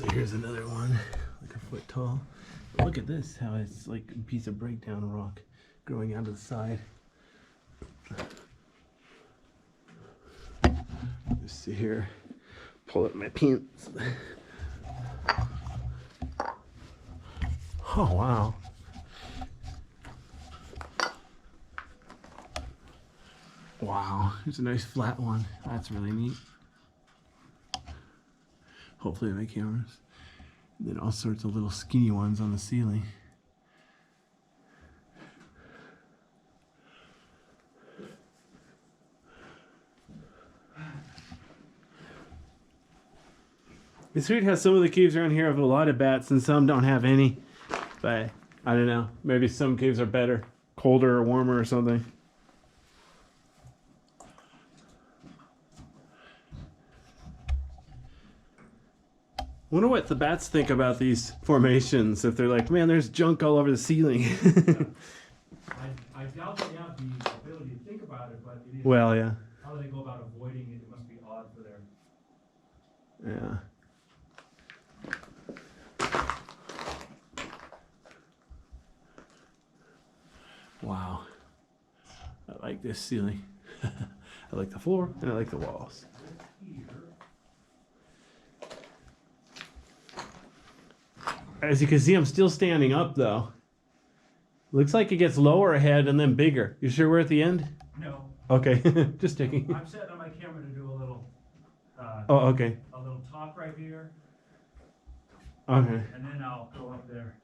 So here's another one, like a foot tall. But look at this, how it's like a piece of breakdown rock growing out of the side. Let's see here. Pull up my pants. Oh wow. Wow, here's a nice flat one. That's really neat. Hopefully my cameras. And then all sorts of little skinny ones on the ceiling. It's weird how some of the caves around here have a lot of bats and some don't have any. But I don't know. Maybe some caves are better, colder or warmer or something. Wonder what the bats think about these formations. If they're like, man, there's junk all over the ceiling. I doubt they have the ability to think about it, but it is. Well, yeah. How do they go about avoiding it? It must be odd for their. Yeah. Wow. I like this ceiling. I like the floor and I like the walls. As you can see, I'm still standing up though. Looks like it gets lower ahead and then bigger. You sure we're at the end? No. Okay, just checking. I'm setting on my camera to do a little. Oh, okay. A little talk right here, Okay. and then I'll go up there.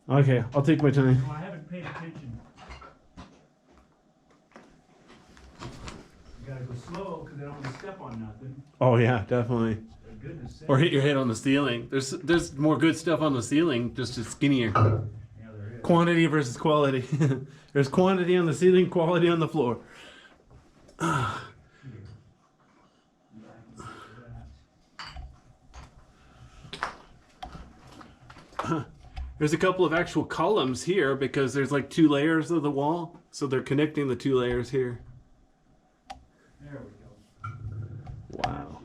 Okay, I'll take my time. No, I haven't paid attention. You gotta go slow because I don't want to step on nothing. Oh yeah, definitely. For goodness sake. Or hit your head on the ceiling. There's more good stuff on the ceiling, just it's skinnier. Yeah, there is. Quantity versus quality. There's quantity on the ceiling, quality on the floor. There's a couple of actual columns here because there's like 2 layers of the wall, so they're connecting the 2 layers here. There we go. Wow.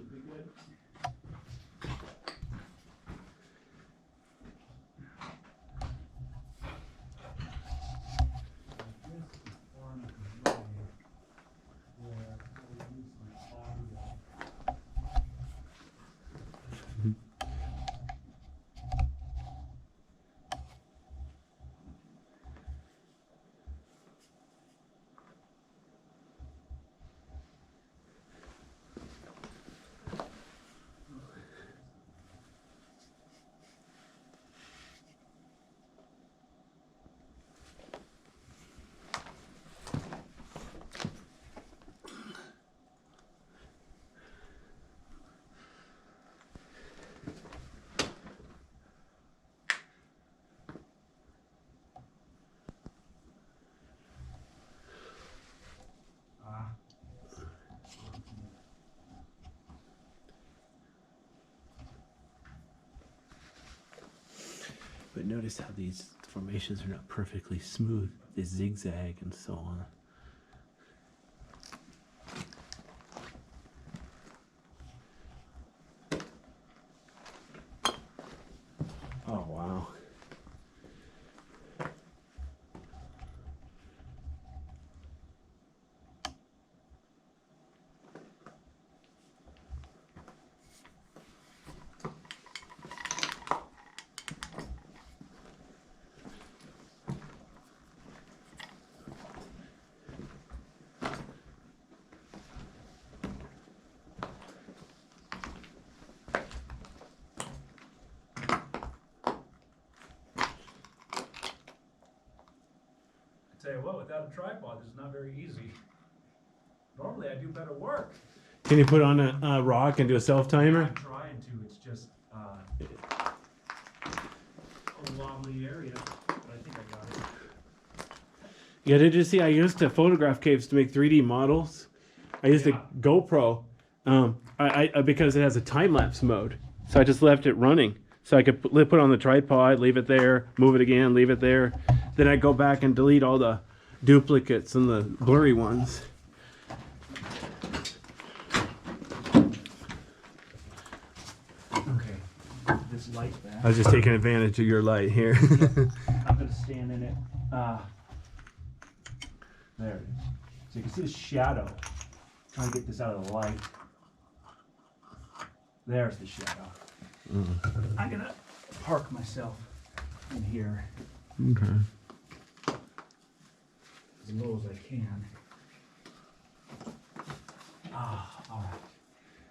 Should be good. But notice how these formations are not perfectly smooth. They zigzag and so on. Oh, wow. Tell you what, without a tripod, this is not very easy. Normally, I do better work. Can you put on a rock and do a self-timer? I'm trying to. It's just a wobbly area, but I think I got it. Yeah, did you see I used to photograph caves to make 3D models? I used Yeah. a GoPro because it has a time-lapse mode. So I just left it running. So I could put it on the tripod, leave it there, move it again, leave it there. Then I go back and delete all the duplicates and the blurry ones. Okay. this light back. I was just taking advantage of your light here. I'm gonna stand in it. There it is. So you can see the shadow. Trying to get this out of the light. There's the shadow. I'm gonna park myself in here Okay. as low as I can. All right.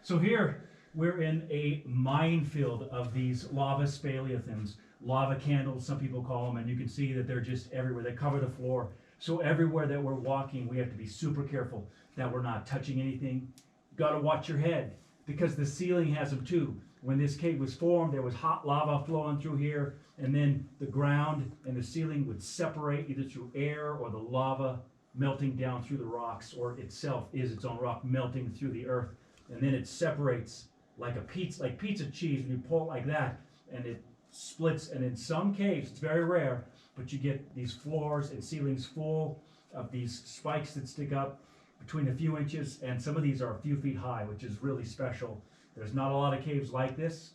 So here we're in a minefield of these lava speleothems, lava candles, some people call them, and you can see that they're just everywhere. They cover the floor. So everywhere that we're walking, we have to be super careful that we're not touching anything. Got to watch your head because the ceiling has them too. When this cave was formed, there was hot lava flowing through here, and then the ground and the ceiling would separate either through air or the lava melting down through the rocks, or itself is its own rock melting through the earth, and then it separates like pizza cheese. When you pull it like that, and it splits. And in some caves, it's very rare, but you get these floors and ceilings full of these spikes that stick up between a few inches, and some of these are a few feet high, which is really special. There's not a lot of caves like this.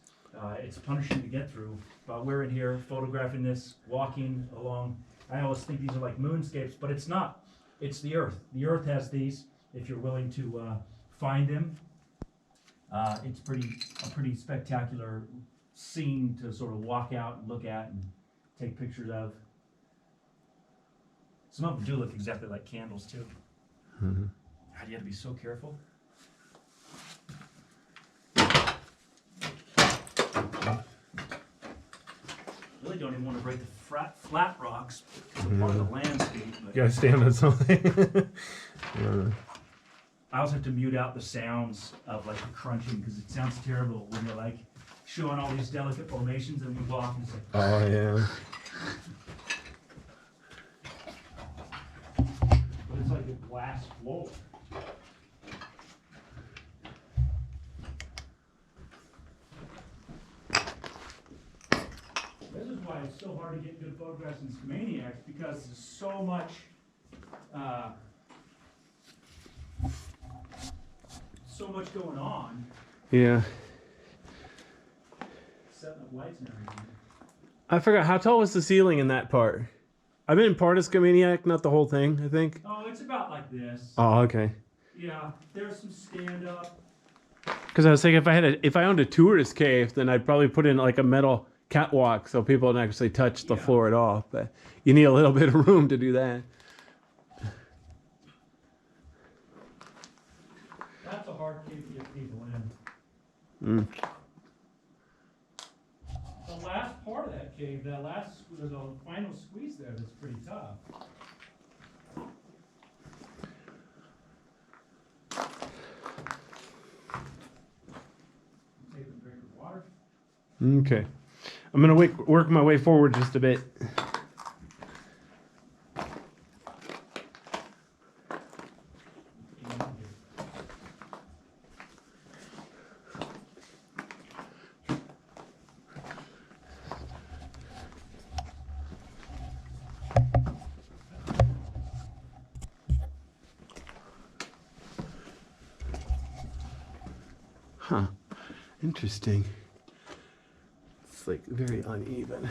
It's punishing to get through, but we're in here photographing this, walking along. I always think these are like moonscapes, but it's not. It's the earth. The earth has these, if you're willing to find them. It's a pretty spectacular scene to sort of walk out and look at and take pictures of. Some of them do look exactly like candles too. Mm-hmm. God, you have to be so careful. Really don't even want to break the flat rocks because they're part of the landscape. But You gotta stand on something. I also have to mute out the sounds of like the crunching because it sounds terrible when you're like showing all these delicate formations and we walk and it's like. Oh yeah. But it's like a glass floor. This is why it's so hard to get good photographs in Skamaniacs, because there's so much going on. Yeah. Setting up lights and everything. I forgot, how tall was the ceiling in that part? I've been in part of Skamaniac, not the whole thing, I think. Oh, it's about like this. Oh, okay. Yeah, there's some stand up. Because I was thinking if I owned a tourist cave, then I'd probably put in like a metal catwalk so people don't actually touch the floor at all. But you need a little bit of room to do that. That's a hard cave to get people in. The last part of that cave, there's a final squeeze there that's pretty tough. Take a drink of water. Okay. I'm going to work my way forward just a bit. Huh. Interesting. It's like very uneven.